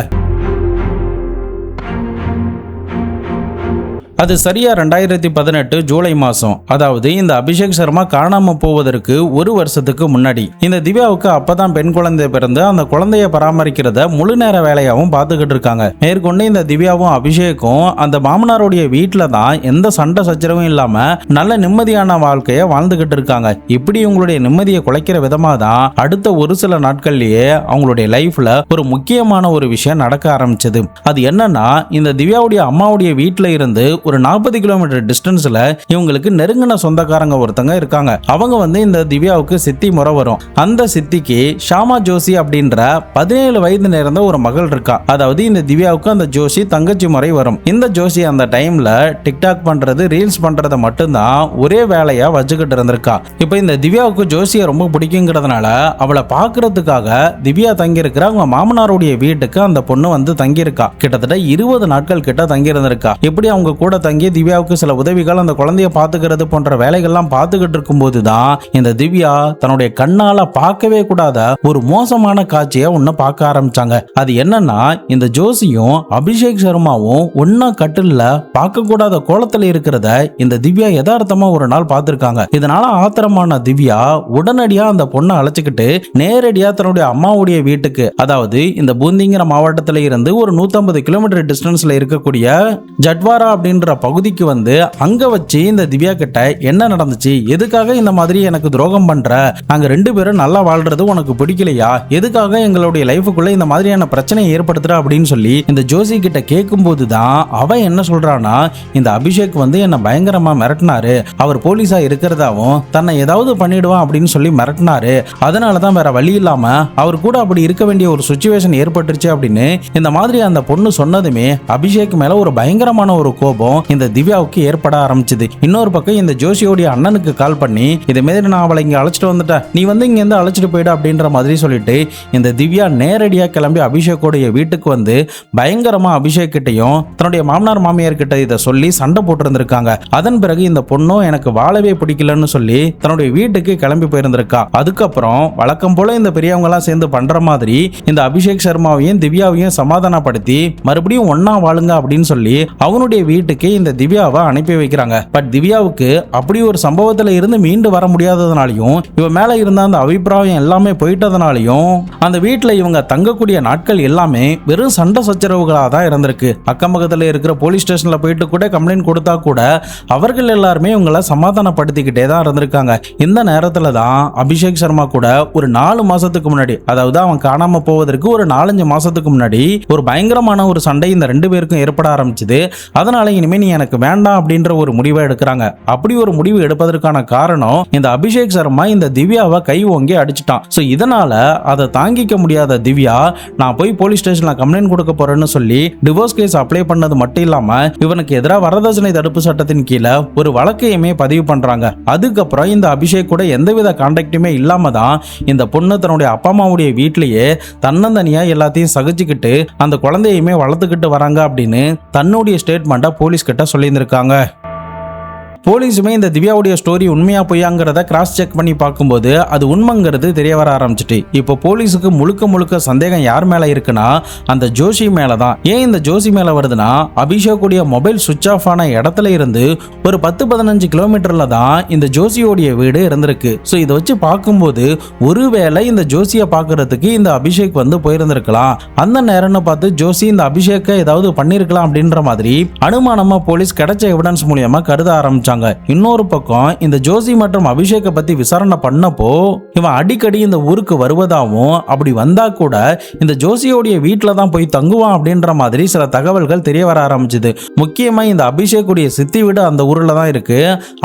அது சரியா 2018 ஜூலை மாசம், அதாவது இந்த அபிஷேக் சர்மா காணாம போவதற்கு 1 வருஷத்துக்கு முன்னாடி இந்த திவ்யாவுக்கு அப்பதான் பெண் குழந்தை பிறந்து அந்த குழந்தைய பராமரிக்கிறத முழு நேர வேலையாவும் பார்த்துக்கிட்டு இருக்காங்க. மேற்கொண்டு இந்த திவ்யாவும் அபிஷேக்கும் அந்த மாமனாருடைய வீட்டில தான் எந்த சண்டை சச்சரவும் இல்லாம நல்ல நிம்மதியான வாழ்க்கைய வாழ்ந்துகிட்டு இருக்காங்க. இப்படி உங்களுடைய நிம்மதியை குலைக்கிற விதமா தான் அடுத்த ஒரு சில நாட்கள்லயே அவங்களுடைய லைஃப்ல ஒரு முக்கியமான ஒரு விஷயம் நடக்க ஆரம்பிச்சது. அது என்னன்னா, இந்த திவ்யாவுடைய அம்மாவுடைய வீட்டில இருந்து ஒரு 40 கிலோமீட்டர் டிஸ்டன்ஸ்ல இவங்களுக்கு நெருங்கின சொந்தக்காரங்க ஒருத்தங்க இருக்காங்க. அவங்க இந்த திவ்யாவுக்கு சித்தி முறை வரும். அந்த சித்திக்கு ஷாமா ஜோஷி அப்படின்ற 17 வயது நேர்ந்த ஒரு மகள் இருக்கா. அதாவது இந்த திவ்யாவுக்கு அந்த ஜோஷி தங்கச்சி முறை வரும். இந்த ஜோஷி அந்த டைம்ல டிக்டாக் பண்றது, ரீல்ஸ் பண்றத மட்டும்தான் ஒரே வேலையா வச்சுக்கிட்டு இருந்திருக்கா. இப்ப இந்த திவ்யாவுக்கு ஜோஷியை ரொம்ப பிடிக்குங்கிறதுனால அவளை பாக்குறதுக்காக திவ்யா தங்கி இருக்கிற அவங்க மாமனாருடைய வீட்டுக்கு அந்த பொண்ணு தங்கியிருக்கா. கிட்டத்தட்ட 20 நாட்கள் கிட்ட தங்கி இருந்திருக்கா. எப்படி அவங்க கூட தங்கி திவ்யாவுக்கு சில உதவிகள், அந்த குழந்தைய பாத்துக்கிறது போன்ற வேலைகள்லாம் பார்த்துக்கிட்டு இருக்கும்போது தான் இந்த திவ்யா தன்னுடைய கண்ணால பார்க்கவே கூடாத ஒரு மோசமான காட்சியை ஒன்னு பார்க்க ஆரம்பிச்சாங்க. அது என்னன்னா, இந்த ஜோசியும் அபிஷேக் சர்மாவும் ஒன்னா கட்டில்ல பார்க்க கூடாத கோலத்துல இருக்கிறத இந்த திவ்யா யதார்த்தமா ஒரு நாள் பார்த்திருக்காங்க. இதனால ஆத்திரமான திவ்யா உடனடியா அந்த பொண்ணை அழைச்சிக்கிட்டு நேரடியா தன்னுடைய அம்மாவுடைய வீட்டுக்கு, அதாவது இந்த பூந்திங்கிற மாவட்டத்துல இருந்து ஒரு 150 கிலோமீட்டர் டிஸ்டன்ஸ்ல இருக்கக்கூடிய ஜட்வாரா அப்படின்ற பகுதிக்கு அங்க வச்சு இந்த திவ்யா கிட்ட என்ன நடந்துச்சு, எதுக்காக இந்த மாதிரி எனக்கு துரோகம் பண்ற, நாங்க 2 பேரும் நல்லா வாழ்றது உனக்கு பிடிக்கலையா, எதுக்காக எங்களுடைய லைஃபுக்குள்ள இந்த மாதிரியான பிரச்சனையை ஏற்படுத்துற அப்படின்னு சொல்லி இந்த ஜோசி கிட்ட கேட்கும்போது தான் அவன் என்ன சொல்றானா, இந்த அபிஷேக் என்ன பயங்கரமா மிரட்டினாரு, அவர் போலீஸா இருக்கிறதாவும் தன்னை ஏதாவது பண்ணிடுவான் அப்படின்னு சொல்லி மிரட்டினாரு, அதனாலதான் வேற வழி இல்லாம அவர் கூட அப்படி இருக்க வேண்டிய ஒரு சிச்சுவேஷன் ஏற்பட்டுருச்சு அப்படின்னு இந்த மாதிரி அந்த பொண்ணு சொன்னதுமே அபிஷேக் மேல ஒரு பயங்கரமான ஒரு கோபம் இந்த திவ்யாவுக்கு ஏற்பட ஆரம்பிச்சது. இன்னொரு பக்கம் இந்த ஜோஷியோடைய அண்ணனுக்கு கால் பண்ணி இதே மாதிரி நான் அவளை இங்க அழைச்சிட்டு வந்துட்டேன், நீ வந்து இங்க இருந்து அழைச்சிட்டு போயிடு அப்படின்ற மாதிரி சொல்லிட்டு இந்த திவ்யா நேரடியா கிளம்பி அபிஷேக்கோடைய வீட்டுக்கு வந்து பயங்கரமா அபிஷேக் கிட்டையும் தன்னுடைய மாமனார் மாமியார் கிட்ட இதை சொல்லி சண்டை போட்டு இருந்திருக்காங்க. அதன் பிறகு இந்த பொண்ணும் எனக்கு வாழவே பிடிக்கலன்னு சொல்லி தன்னுடைய வீட்டுக்கு கிளம்பி போயிருந்திருக்கா. அதுக்கப்புறம் வழக்கம் போல இந்த பெரியவங்க எல்லாம் சேர்ந்து பண்ற மாதிரி இந்த அபிஷேக் சர்மாவையும் திவ்யாவையும் சமாதானப்படுத்தி மறுபடியும் ஒன்னா வாழுங்க அப்படின்னு சொல்லி அவனுடைய வீட்டுக்கு இந்த திவ்யாவை அனுப்பி வைக்கிறாங்க. பட் திவ்யாவுக்கு அப்படி ஒரு சம்பவத்துல இருந்து மீண்டு வர முடியாததுனாலையும் இவன் மேல இருந்த அந்த அபிப்பிராயம் எல்லாமே போயிட்டதுனாலையும் அந்த வீட்டுல இவங்க தங்கக்கூடிய நாட்கள் எல்லாமே வெறும் சண்டை சச்சரவுகளாக தான் இருந்திருக்கு. அக்கம் பக்கத்துல இருக்கிற போலீஸ் ஸ்டேஷன்ல போயிட்டு கூட கம்ப்ளைண்ட் கொடுத்தா கூட அவர்கள் எல்லாருமே இவங்களை சமாதானப்படுத்திக்கிட்டே தான் இருந்திருக்காங்க. இந்த நேரத்துல தான் அபிஷேக் சர்மா கூட ஒரு 4 மாசத்துக்கு முன்னாடி, அதாவது அவன் காணாம போவதற்கு ஒரு 4-5 மாசத்துக்கு முன்னாடி ஒரு பயங்கரமான ஒரு சண்டை இந்த 2 பேருக்கும் ஏற்பட ஆரம்பிச்சது. அதனால இனிமே நீ எனக்கு வேண்டாம் அப்படின்ற ஒரு முடிவை எடுக்கிறாங்க. அப்படி ஒரு முடிவு எடுப்பதற்கான காரணம் இந்த அபிஷேக் சர்மா இந்த திவ்யாவை கை ஓங்கி அடிச்சிட்டான். சோ இதனால அதை தாங்கிக்க முடியாத திவ்யா நான் போய் போலீஸ் ஸ்டேஷன்ல கம்ப்ளைண்ட் கொடுக்க போறேன்னு சொல்லி டிவோர்ஸ் கேஸ் அப்ளை பண்ணது மட்டும் இல்லாம இவனுக்கு எதிராக வரதட்சணை தடுப்பு சட்டத்தின் கீழே ஒரு வழக்கையுமே பதிவு பண்றாங்க. அதுக்கப்புறம் இந்த அபிஷேக் கூட எந்தவித கான்டாக்டுமே இல்லாம தான் இந்த பொண்ணு தன்னுடைய அப்பா அம்மாவுடைய வீட்டிலேயே தன்னந்தனியா எல்லாத்தையும் சகிச்சுக்கிட்டு அந்த குழந்தையுமே வளர்த்துக்கிட்டு வராங்க அப்படின்னு தன்னுடைய ஸ்டேட்மெண்ட்டை போலீஸ் கிட்ட சொல்லியிருந்திருக்காங்க. போலீஸுமே இந்த திவ்யாவுடைய ஸ்டோரி உண்மையா பொய்யாங்கிறத கிராஸ் செக் பண்ணி பார்க்கும்போது அது உண்மைங்கிறது தெரிய வர ஆரம்பிச்சிட்டு இப்போ போலீஸுக்கு முழுக்க சந்தேகம் யார் மேல இருக்குன்னா அந்த ஜோஷி மேல தான். ஏன் இந்த ஜோஷி மேல வருதுன்னா அபிஷேக்குடைய மொபைல் சுவிட்ச் ஆஃப் ஆன இடத்துல இருந்து ஒரு 10-15 கிலோமீட்டர்ல தான் இந்த ஜோஷியோடைய வீடு இருந்திருக்கு. ஸோ இதை வச்சு பார்க்கும்போது ஒருவேளை இந்த ஜோஷியை பார்க்கறதுக்கு இந்த அபிஷேக் வந்து போயிருந்திருக்கலாம். அந்த நேரம்னு பார்த்து ஜோஷி இந்த அபிஷேக்கை ஏதாவது பண்ணிருக்கலாம் அப்படின்ற மாதிரி அனுமானமா போலீஸ் கிடைச்ச எவிடன்ஸ் மூலியமா கருத ஆரம்பிச்சாங்க. இன்னொரு பக்கம் இந்த ஜோஷி மற்றும் அபிஷேக்கை பத்தி விசாரணை பண்ணப்போ இவன் அடிக்கடி இந்த ஊருக்கு வருவதாகவும் அப்படி வந்தா கூட இந்த ஜோஷியோடைய வீட்டுல தான் போய் தங்குவான் அப்படின்ற மாதிரி சில தகவல்கள் தெரிய வர ஆரம்பிச்சது. முக்கியமா இந்த அபிஷேக்குடைய சித்தி வீடு அந்த ஊர்ல தான் இருக்கு.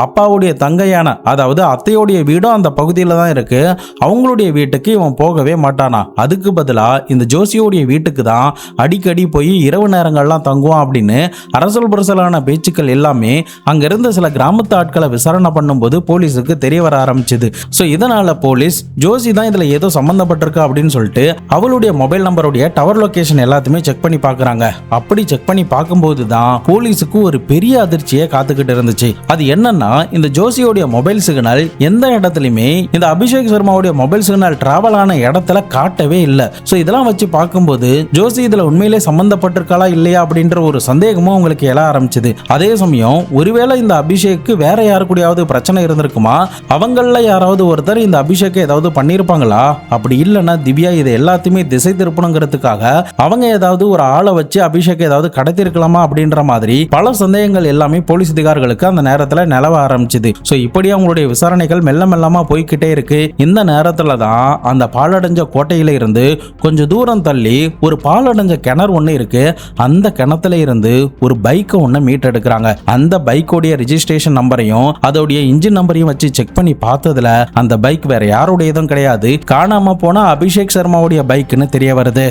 அப்பாவுடைய தங்கையான அதாவது அத்தையோடைய வீடும் அந்த பகுதியில தான் இருக்கு. அவங்களுடைய வீட்டுக்கு இவன் போகவே மாட்டானா. அதுக்கு பதிலா இந்த ஜோஷியோடைய வீட்டுக்கு தான் அடிக்கடி போய் இரவு நேரங்கள்லாம் தங்குவான் அப்படின்னு அரசல் புரசலான பேச்சுக்கள் எல்லாமே அங்க இருந்த சில கிராமத்து ஆட்களை விசாரணை பண்ணும்போது போலீஸுக்கு தெரிய வர ஆரம்பிச்சது. சோ இதனால போலீஸ் ஜோஷி தான் இதுல ஏதோ சம்பந்தப்பட்டிருக்கா அப்படின்னு சொல்லிட்டு அவளுடைய மொபைல் நம்பருடைய டவர் லொகேஷன் எல்லாத்தையுமே செக் பண்ணி பாக்குறாங்க. அப்படி செக் பண்ணி பார்க்கும்போது தான் போலீஸுக்கு ஒரு பெரிய அதிர்ச்சியை காத்துக்கிட்டு இருந்துச்சு. அது என்னன்னா இந்த ஜோஷியோடைய மொபைல் சிக்னல் எந்த இடத்துலயுமே இந்த அபிஷேக் சர்மாவுடைய மொபைல் சிக்னல் டிராவல் ஆன இடத்துல காட்டவே இல்லை. சோ இதெல்லாம் வச்சு பார்க்கும்போது ஜோஷி இதுல உண்மையிலே சம்பந்தப்பட்டிருக்காளா இல்லையா அப்படின்ற ஒரு சந்தேகமும் உங்களுக்கு எழ ஆரம்பிச்சது. அதே சமயம் ஒருவேளை இந்த அபிஷேக் வேற யாரு கூடயாவது பிரச்சனை இருந்திருக்குமா, அவங்கள யாராவது ஒருத்தர் இந்த அபிஷேக்கை ஏதாவது பண்ணிருப்பாங்களா, அப்படி இல்லைன்னா திவ்யா இதை எல்லாத்தையுமே திசை திருப்பணுங்கிறதுக்காக அவங்க ஏதாவது ஒரு ஆளை வச்சு அபிஷேக்கை ஏதாவது கடத்திருக்கலாமா அப்படின்ற மாதிரி பல சந்தேகங்கள் எல்லாமே போலீஸ் அதிகாரிகளுக்கு அந்த நேரத்துல நிலவ ஆரம்பிச்சது. சோ இப்படி அவங்களுடைய விசாரணைகள் மெல்ல மெல்லமா போய்கிட்டே இருக்கு. இந்த நேரத்துல தான் அந்த பாலடைஞ்ச கோட்டையில இருந்து கொஞ்சம் தூரம் தள்ளி ஒரு பாலடைஞ்ச கிணறு ஒண்ணு இருக்கு. அந்த கிணத்துல இருந்து ஒரு பைக்கை ஒண்ணு மீட்டெடுக்கிறாங்க. அந்த பைக்கோடைய ரெஜிஸ்ட்ரேஷன் நம்பரையும் அதோடைய இன்ஜின் நம்பரையும் வச்சு செக் பண்ணி பார்த்ததுல அந்த பைக் வேற யாருடையதும் கிடையாது, காணாம போன அபிஷேக் சர்மாவுடைய பைக்னு தெரிய வருது.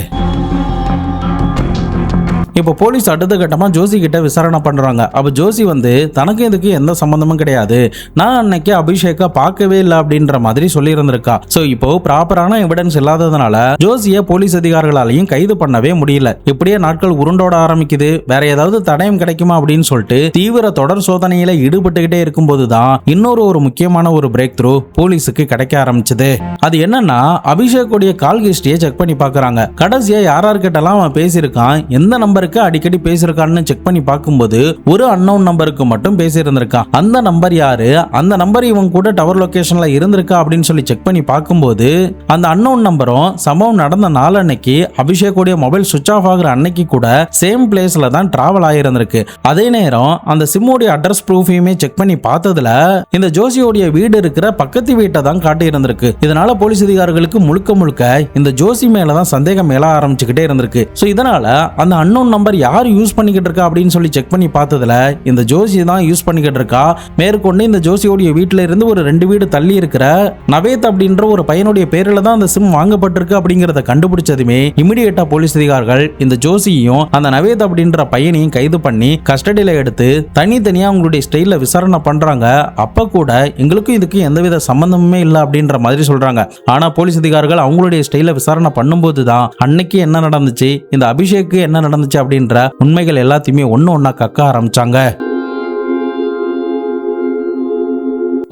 இப்போ போலீஸ் அடுத்த கட்டமா ஜோஷி கிட்ட விசாரணை பண்றாங்க. அப்ப ஜோஷி வந்து தனக்கு இதுக்கு எந்த சம்பந்தமும் கிடையாது, நான் அன்னைக்கு அபிஷேக்கை பார்க்கவே இல்லை அப்படின்ற மாதிரி சொல்லி இருந்திருக்கா. சோ இப்போ ப்ராப்பரான எவிடன்ஸ் இல்லாததுனால ஜோஷியை போலீஸ் அதிகாரிகளாலையும் கைது பண்ணவே முடியல. இப்படியே நாட்கள் உருண்டோட ஆரம்பிக்குது. வேற ஏதாவது தடயம் கிடைக்குமா அப்படின்னு சொல்லிட்டு தீவிர தொடர் சோதனையில ஈடுபட்டுக்கிட்டே இருக்கும்போது தான் இன்னொரு ஒரு முக்கியமான ஒரு பிரேக் த்ரூ போலீஸுக்கு கிடைக்க ஆரம்பிச்சது. அது என்னன்னா அபிஷேக்குடைய கால் ஹிஸ்டரியை செக் பண்ணி பாக்குறாங்க. கடைசியா யார்கிட்டலாம் அவன் பேசியிருக்கான், எந்த நம்பருக்கு அடிக்கடி பேசியிருக்கான்னு செக் பண்ணி பார்க்கும்போது ஒரு அன்னோன் நம்பருக்கு மட்டும் பேசியிருந்திருக்கான். அந்த நம்பர் யாரு, அந்த நம்பர் இவங்க கூட டவர் லொகேஷன்ல இருந்திருக்கா அப்படின்னு சொல்லி செக் பண்ணி பார்க்கும்போது அந்த அன்னோன் நம்பரும் சம்பவம் நடந்த நாள் அன்னைக்கு அபிஷேக்குடைய மொபைல் சுவிட்ச் ஆஃப் ஆகுற அன்னைக்கு கூட சேம் பிளேஸ்ல தான் டிராவல் ஆகியிருந்திருக்கு. அதே நேரம் அந்த சிம்மோடைய அட்ரஸ் ப்ரூஃபையுமே செக் பண்ணி பார்த்ததுல இந்த ஜோஷியோடைய வீடு இருக்கிற பக்கத்து வீட்டை தான் காட்டி இருந்திருக்கு. இதனால போலீஸ் அதிகாரிகளுக்கு முழுக்க இந்த ஜோஷி மேலதான் சந்தேகம் மேல ஆரம்பிச்சுக்கிட்டே இருந்திருக்கு. சோ இதனால அந்த அன்னோன் ஃபோன் நம்பர் யார் யூஸ் பண்ணிக்கிட்டு இருக்கா அப்படின்னு சொல்லி செக் பண்ணி பார்த்ததுல இந்த ஜோசி தான் யூஸ் பண்ணிக்கிட்டு இருக்கா. மேற்கொண்டு இந்த ஜோசியோடைய வீட்டில இருந்து ஒரு 2 வீடு தள்ளி இருக்கிற நவேத் அப்படின்ற ஒரு பையனுடைய பேரில் தான் அந்த சிம் வாங்கப்பட்டிருக்கு அப்படிங்கறத கண்டுபிடிச்சதுமே இமிடியேட்டா போலீஸ் அதிகாரிகள் இந்த ஜோசியையும் அந்த நவேத் அப்படின்ற பையனையும் கைது பண்ணி கஸ்டடியில எடுத்து தனித்தனியா அவங்களுடைய ஸ்டைல்ல விசாரணை பண்றாங்க. அப்ப கூட எங்களுக்கும் இதுக்கு எந்தவித சம்பந்தமுமே இல்லை அப்படின்ற மாதிரி சொல்றாங்க. ஆனா போலீஸ் அதிகாரிகள் அவங்களுடைய ஸ்டைல்ல விசாரணை பண்ணும்போது தான் அன்னைக்கு என்ன நடந்துச்சு, இந்த அபிஷேக்கு என்ன நடந்துச்சு அப்படின்ற உண்மைகள் எல்லாத்தையுமே ஒண்ணா கக்க ஆரம்பிச்சாங்க.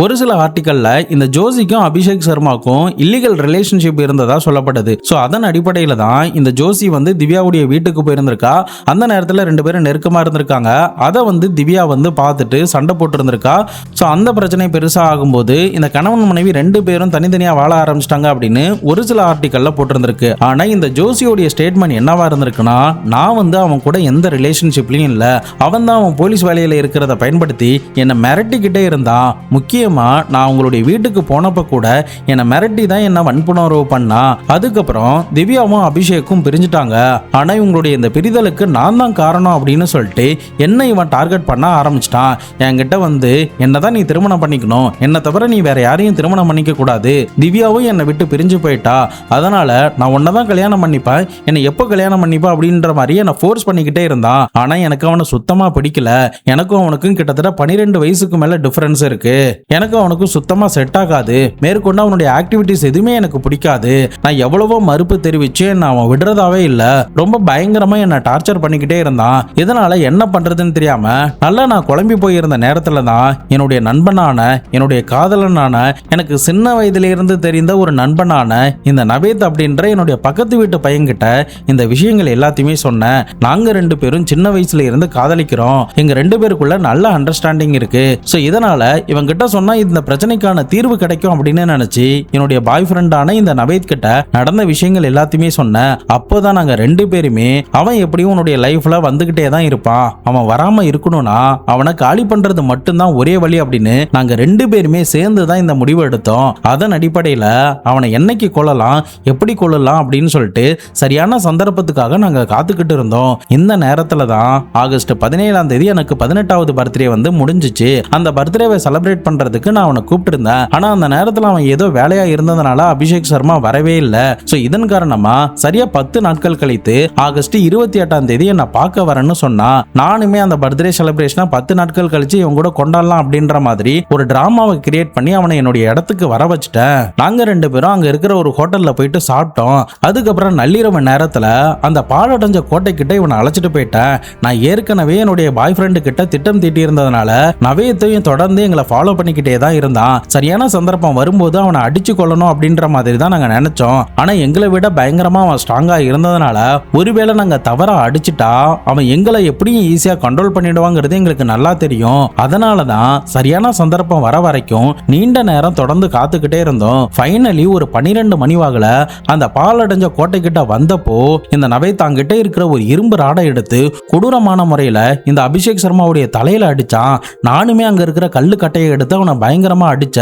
ஒரு சில ஆர்டிக்கல்ல இந்த ஜோசிக்கும் அபிஷேக் சர்மாக்கும் இல்லீகல் ரிலேஷன்ஷிப் இருந்ததா சொல்லப்பட்டது. சோ அதன் அடிப்படையில தான் இந்த ஜோசி வந்து திவ்யாவுடைய வீட்டுக்கு போயிருந்திருக்கா. அந்த நேரத்துல 2 பேரும் நெருக்கமா இருந்திருக்காங்க. அதை வந்து திவ்யா வந்து பார்த்துட்டு சண்டை போட்டு இருந்திருக்கா. சோ அந்த பிரச்சனை பெருசா ஆகும்போது இந்த கணவன் மனைவி 2 பேரும் தனித்தனியா வாழ ஆரம்பிச்சிட்டாங்க அப்படின்னு ஒரு சில ஆர்டிக்கல்ல போட்டிருந்திருக்கு. ஆனா இந்த ஜோசியோடைய ஸ்டேட்மெண்ட் என்னவா இருந்திருக்குன்னா, நான் வந்து அவன் கூட எந்த ரிலேஷன்ஷிப்லயும் இல்ல, அவன் தான் அவன் போலீஸ் வேலையில இருக்கிறத பயன்படுத்தி என்னை மிரட்டிக்கிட்டே இருந்தான். முக்கிய நான் உங்களுடைய வீட்டுக்கு போனப்ப கூட என்னை மிரட்டி தான் என்ன வன்புணர்வு பண்ணா. அதுக்கப்புறம் திவ்யாவும் அபிஷேக்கும் பிரிஞ்சுட்டாங்க. ஆனா இவங்களுடைய இந்த பிரிதலுக்கு நான் தான் காரணம் அப்படின்னு சொல்லிட்டு என்ன இவன் டார்கெட் பண்ண ஆரம்பிச்சிட்டான். என்கிட்ட வந்து என்னதான் நீ திருமணம் பண்ணிக்கணும், என்ன தவிர நீ வேற யாரையும் திருமணம் பண்ணிக்க கூடாது, திவ்யாவும் என்னை விட்டு பிரிஞ்சு போயிட்டா, அதனால நான் உன்னதான் கல்யாணம் பண்ணிப்பேன், என்னை எப்போ கல்யாணம் பண்ணிப்பா அப்படின்ற மாதிரி என்னை ஃபோர்ஸ் பண்ணிக்கிட்டே இருந்தான். ஆனா எனக்கு அவனை சுத்தமா பிடிக்கல. எனக்கும் அவனுக்கும் கிட்டத்தட்ட 12 வயசுக்கு மேல டிஃபரன்ஸ் இருக்கு. எனக்கு அவனுக்கு சுத்தமா செட் ஆகாது. மேற்கொண்டு அவனுடைய ஆக்டிவிட்டிஸ் எதுவுமே எனக்கு பிடிக்காது. நான் எவ்வளவோ மறுப்பு தெரிவிச்சு நான் அவன் விடுறதாவே இல்ல. ரொம்ப பயங்கரமா என்ன டார்ச்சர் பண்ணிக்கிட்டே இருந்தான். இதனால என்ன பண்றதுன்னு தெரியாம நல்லா நான் குழம்பி போயிருந்த நேரத்துல தான் என்னுடைய நண்பனான, என்னுடைய காதலனான, எனக்கு சின்ன வயதுல இருந்து தெரிந்த ஒரு நண்பனான இந்த நவேத் அப்படின்ற என்னுடைய பக்கத்து வீட்டு பையன்கிட்ட இந்த விஷயங்கள் எல்லாத்தையுமே சொன்னேன். நாங்க 2 பேரும் சின்ன வயசுல இருந்து காதலிக்கிறோம். எங்க 2 பேருக்குள்ள நல்ல அண்டர்ஸ்டாண்டிங் இருக்கு. சோ இதனால இவங்க கிட்ட சொன்னா இந்த பிரச்சனைக்கான தீர்வு கிடைக்கும் அப்படின்னு நினைச்சு என்னுடைய பாய் ஃப்ரெண்டான இந்த நவேத் கிட்ட நடந்த விஷயங்கள் எல்லாத்தையுமே சொன்னேன். அப்போதான் நாங்க 2 பேருமே அவன் எப்படியும் உன்னுடைய லைஃப்ல வந்துகிட்டே தான் இருப்பான், அவன் வராம இருக்கணும்னா அவனை காலி பண்றது மட்டும்தான் ஒரே வழி அப்படின்னு நாங்க 2 பேருமே சேர்ந்து தான் இந்த முடிவு எடுத்தோம். அதன் அடிப்படையில அவனை என்னைக்கு கொல்லலாம், எப்படி கொல்லலாம் அப்படின்னு சொல்லிட்டு சரியான சந்தர்ப்பத்துக்காக நாங்க காத்துக்கிட்டு இருந்தோம். இந்த நேரத்துல தான் ஆகஸ்ட் 17ஆம் தேதி எனக்கு 18வது பர்த்டே வந்து முடிஞ்சிச்சு. அந்த பர்த்டேவை செலிப்ரேட் பண்றதுக்கு நான் அவனை கூப்பிட்டு இருந்தேன். ஆனா அந்த நேரத்துல அவன் ஏதோ வேலையா இருந்ததுனால அபிஷேக் சர்மா வரவே இல்லை. சோ இதன் காரணமா சரியா 10 நாட்கள் கழித்து ஆகஸ்ட் 28ஆம் தேதி என்ன பார்க்க வரேன்னு சொன்னா. நானுமே அந்த பர்த்டே செலிப்ரேஷனை 10 நாட்கள் கழிச்சு இவங்க கூட கொண்டாடலாம் அப்படின்ற மாதிரி ஒரு டிராமாவை கிரியேட் பண்ணி அவனை என்னுடைய இடத்துக்கு வர வச்சுட்டேன். நாங்க 2 பேரும் அங்க இருக்கிற ஒரு ஹோட்டல்ல போயிட்டு சாப்பிட்டோம். அதுக்கப்புறம் நள்ளிரவு நேரத்துல அந்த பாழடைஞ்ச கோட்டை கிட்ட இவனை அழைச்சிட்டு போயிட்டேன். நான் ஏற்கனவே என்னுடைய பாய் ஃப்ரெண்டு கிட்ட திட்டம் தீட்டி இருந்ததுனால நவேத்தையும் தொடர்ந்து எங்களை ஃபாலோ பண்ணிக்கிட்டே தான் இருந்தான். சரியான சந்தர்ப்பம் வரும்போது அவனை அடிச்சு கொள்ளணும் அப்படின்ற மாதிரி தான் நாங்க நினைச்சோம். ஆனா எங்களை விட பயங்கரமா அவன் ஸ்ட்ராங்கா இருந்ததுனால ஒருவேளை நாங்க தவறா அடிச்சுட்டா அவன் எங்களை எப்படியும் ஈஸியா கண்ட்ரோல் பண்ணிடுவாங்கிறது எங்களுக்கு நல்லா தெரியும். அதனாலதான் சரியான சந்தர்ப்பம் வர வரைக்கும் நீண்ட நேரம் தொடர்ந்து காத்துக்கிட்டே இருந்தோம். ஃபைனலி ஒரு 12 மணி வாகல அந்த பாலடைஞ்ச கோட்டை கிட்ட வந்தப்போ இந்த நவேத்தாங்கிட்ட இருக்கிற ஒரு இரும்பு ராடை எடுத்து கொடூரமான முறையில இந்த அபிஷேக் சர்மாவுடைய தலையில அடிச்சான். நானுமே அங்க இருக்கிற கல்லு கட்டையை எடுத்து அவனை பயங்கரமா அடிச்ச.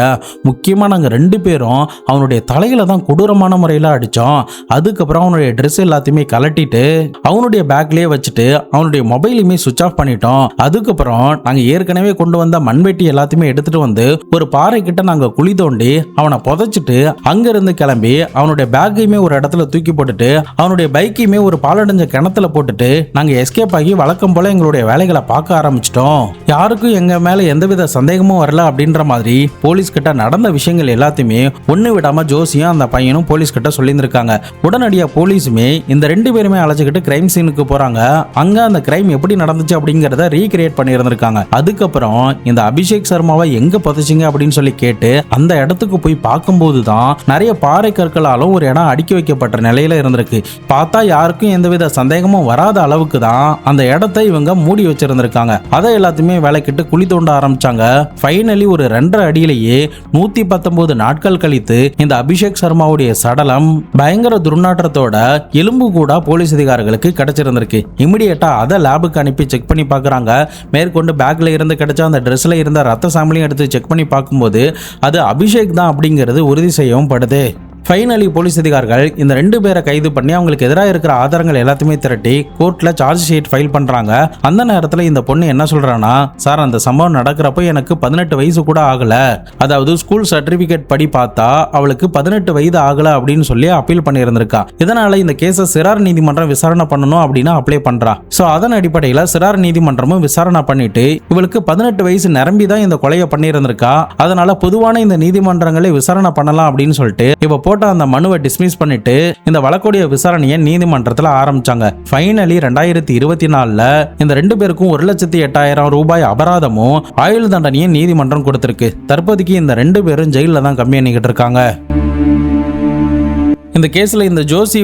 முக்கியமா நாங்க 2 பேரும் அவனுடைய தலையில தான் கொடூரமான முறையில அடிச்சோம். அதுக்கப்புறம் அவனுடைய ட்ரெஸ் எல்லாத்தையுமே கலட்டிட்டு அவனுடைய பேக்லயே வச்சுட்டு அவனுடைய மொபைலுமே சுவிட்ச் ஆஃப் பண்ணிட்டோம். அதுக்கப்புறம் நாங்க ஏற்கனவே கொண்டு வந்த மண்வெட்டி எல்லாத்தையுமே எடுத்துட்டு வந்து ஒரு பாறை கிட்ட நாங்க குழி தோண்டி அவனை புதைச்சிட்டு அங்க இருந்து கிளம்பி அவனுடைய பேக்கையுமே ஒரு இடத்துல தூக்கி போட்டுட்டு அவனுடைய பைக்கையுமே ஒரு பாலடைஞ்ச கிணத்துல போட்டுட்டு நாங்க எஸ்கேப் ஆகி வழக்கம் போல எங்களுடைய வேலைகளை பார்க்க ஆரம்பிச்சிட்டோம். யாருக்கும் எங்க மேல எந்தவித சந்தேகமும் வரல அப்படின்ற மாதிரி போலீஸ் கிட்ட நடந்த விஷயங்கள் எல்லாத்தையுமே ஒண்ணு விடாம ஜோசியும் அந்த பையனும் போலீஸ் கிட்ட சொல்லியிருந்திருக்காங்க. உடனடியா போலீஸுமே இந்த 2 பேருமே அழைச்சிக்கிட்டு கிரைம் சீனுக்கு போறாங்க. அங்க அந்த கிரைம் எப்படி நடந்துச்சு அப்படிங்கறத ரீகிரியேட் பண்ணி இருந்திருக்காங்க. அதுக்கப்புறம் இந்த அபிஷேக் சர்மாவை எங்க புதைச்சிங்க அப்படின்னு சொல்லி கேட்டு அந்த இடத்துக்கு போய் பார்க்கும்போது தான் நிறைய பாறை கற்களாலும் ஒரு இடம் அடுக்கி வைக்கப்பட்ட நிலையில இருந்திருக்கு. பார்த்தா யாருக்கும் எந்தவித சந்தேகமும் வராத அளவுக்கு தான் அந்த இடத்தை இவங்க மூடி வச்சிருந்திருக்காங்க. அதை எல்லாத்தையுமே வேலைக்கிட்டு குழி தோண்ட ஆரம்பிச்சாங்க. ஃபைனலி ஒரு 2.5 அடியிலேயே 119 நாட்கள் கழித்து இந்த அபிஷேக் சர்மாவுடைய சடலம் பயங்கர துர்நாற்றத்தோட எலும்பு கூட போலீஸ் அதிகாரிகளுக்கு கிடைச்சிருந்திருக்கு. இமிடியேட்டா அதை லேபுக்கு அனுப்பி செக் பண்ணி பார்க்குறாங்க. மேற்கொண்டு பேக்ல இருந்து கிடைச்ச அந்த ட்ரெஸ்ல இருந்த ரத்த சாம்பிளையும் எடுத்து செக் பண்ணி பார்க்கும்போது அது அபிஷேக் தான் அப்படிங்கிறது உறுதி செய்யவும் படுது. ஃபைனலி போலீஸ் அதிகாரிகள் இந்த 2 பேரை கைது பண்ணி அவங்களுக்கு எதிராக இருக்கிற ஆதாரங்கள் எல்லாத்தையுமே திரட்டி கோர்ட்ல சார்ஜ் ஷீட் ஃபைல் பண்றாங்க. அந்த நேரத்துல இந்த பொண்ணு என்ன சொல்றானா, சார் அந்த சம்பவம் நடக்கிறப்போ எனக்கு 18 வயசு கூட ஆகல, அதாவது ஸ்கூல் சர்டிபிகேட் படி பார்த்தா அவளுக்கு 18 வயது ஆகல அப்படின்னு சொல்லி அப்பீல் பண்ணியிருந்திருக்கா. இதனால இந்த கேஸை சிறார் நீதிமன்றம் விசாரணை பண்ணணும் அப்படின்னு அப்ளை பண்றா. சோ அதன் அடிப்படையில் சிறார் நீதிமன்றமும் விசாரணை பண்ணிட்டு இவளுக்கு 18 வயசு நிரம்பி தான் இந்த கொலையை பண்ணியிருந்திருக்கா. அதனால பொதுவான இந்த நீதிமன்றங்களை விசாரணை பண்ணலாம் அப்படின்னு சொல்லிட்டு இவ போட்ட அந்த மனுவை டிஸ்மிஸ் பண்ணிட்டு இந்த வழக்குடைய விசாரணையை நீதிமன்றத்தில் ஆரம்பிச்சாங்க. ஃபைனலி 2024ல இந்த 2 பேருக்கும் 1,08,000 ரூபாய் அபராதமும் ஆயுள் தண்டனையும் நீதிமன்றம் கொடுத்திருக்கு. தற்போதைக்கு இந்த 2 பேரும் ஜெயில தான் கம்மி பண்ணிக்கிட்டு இருக்காங்க. இந்த கேஸ்ல இந்த ஜோசி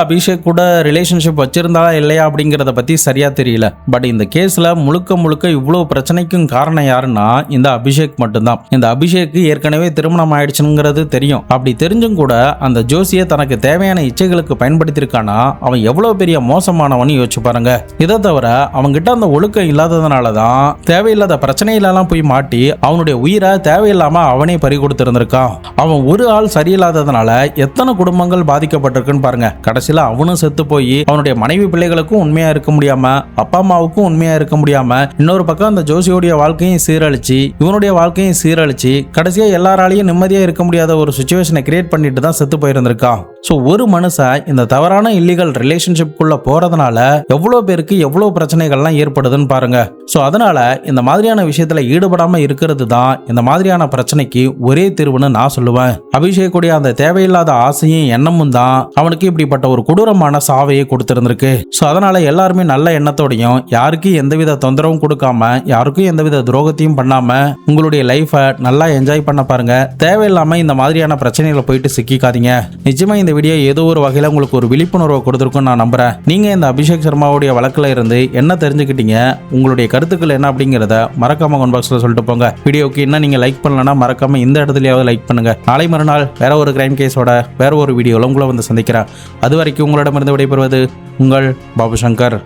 அபிஷேக் கூட ரிலேஷன்ஷிப் வச்சிருந்தாலா இல்லையா அப்படிங்கறத பத்தி சரியா தெரியல. பட் இந்த கேஸ்ல முழுக்க இவ்வளவு பிரச்சனைக்கும் காரணம் யாருன்னா இந்த அபிஷேக் மட்டும்தான். இந்த அபிஷேக் ஏற்கனவே திருமணம் ஆயிடுச்சுங்கிறது தெரியும். அப்படி தெரிஞ்சும் கூட அந்த ஜோசியை தனக்கு தேவையான இச்சைகளுக்கு பயன்படுத்தியிருக்கானா அவன் எவ்வளவு பெரிய மோசமானவன் யோசிச்சு பாருங்க. இதை தவிர அவன்கிட்ட அந்த ஒழுக்கம் இல்லாததுனாலதான் தேவையில்லாத பிரச்சனையிலலாம் போய் மாட்டி அவனுடைய உயிரை தேவையில்லாம அவனே பறி கொடுத்திருந்திருக்கான். அவன் ஒரு ஆள் சரியில்லாததுனால எத்தனை குடும்பங்கள் பாதிக்கப்பட்டிருக்குன்னு பாருங்க. கடைசியில அவனும் செத்து போய் அவனுடைய மனைவி பிள்ளைகளுக்கும் உண்மையா இருக்க முடியாம, அப்பா அம்மாவுக்கும் உண்மையா இருக்க முடியாம, இன்னொரு பக்கம் அந்த ஜோசியோடைய வாழ்க்கையும் சீரழிச்சு இவனுடைய வாழ்க்கையும் சீரழிச்சு கடைசியா எல்லாராலையும் நிம்மதியா இருக்க முடியாத ஒரு சிச்சுவேஷனை கிரியேட் பண்ணிட்டு தான் செத்து போயிருந்திருக்கான். ஸோ ஒரு மனுஷன் இந்த தவறான இல்லீகல் ரிலேஷன்ஷிப்குள்ள போறதுனால எவ்வளோ பேருக்கு எவ்வளோ பிரச்சனைகள்லாம் ஏற்படுதுன்னு பாருங்க. ஸோ அதனால இந்த மாதிரியான விஷயத்துல ஈடுபடாம இருக்கிறது தான் இந்த மாதிரியான பிரச்சனைக்கு ஒரே தீர்வுன்னு நான் சொல்லுவேன். அபிஷேக்குடைய அந்த தேவையில்லாத ஆசையும் எண்ணமும் தான் அவனுக்கு இப்படிப்பட்ட ஒரு கொடூரமான சாவையை கொடுத்திருந்திருக்கு. ஸோ அதனால எல்லாருமே நல்ல எண்ணத்தோடையும் யாருக்கும் எந்தவித தொந்தரவும் கொடுக்காம யாருக்கும் எந்தவித துரோகத்தையும் பண்ணாம உங்களுடைய லைஃபை நல்லா என்ஜாய் பண்ண பாருங்க. தேவையில்லாம இந்த மாதிரியான பிரச்சனைகளை போயிட்டு சிக்கிக்காதீங்க. நிச்சயமா இந்த வீடியோ ஏதோ ஒரு வகையில் உங்களுக்கு ஒரு விழிப்புணர்வை கொடுத்துருக்கும் நான் நம்புறேன். நீங்க இந்த அபிஷேக் சர்மாவுடைய வழக்கில் இருந்து என்ன தெரிஞ்சுக்கிட்டீங்க, உங்களுடைய கருத்துக்கள் என்ன அப்படிங்கிறத மறக்காம கமெண்ட் பாக்ஸ்ல சொல்லிட்டு போங்க. வீடியோக்கு இன்னும் நீங்க லைக் பண்ணலன்னா மறக்காம இந்த இடத்துலயாவது லைக் பண்ணுங்க. நாளை மறுநாள் வேற ஒரு கிரைம் கேஸோட வேற ஒரு வீடியோல உங்களை சந்திக்கிறேன். அது வரைக்கும் உங்களிடமிருந்து விடைபெறுவது உங்கள் பாபு சங்கர்.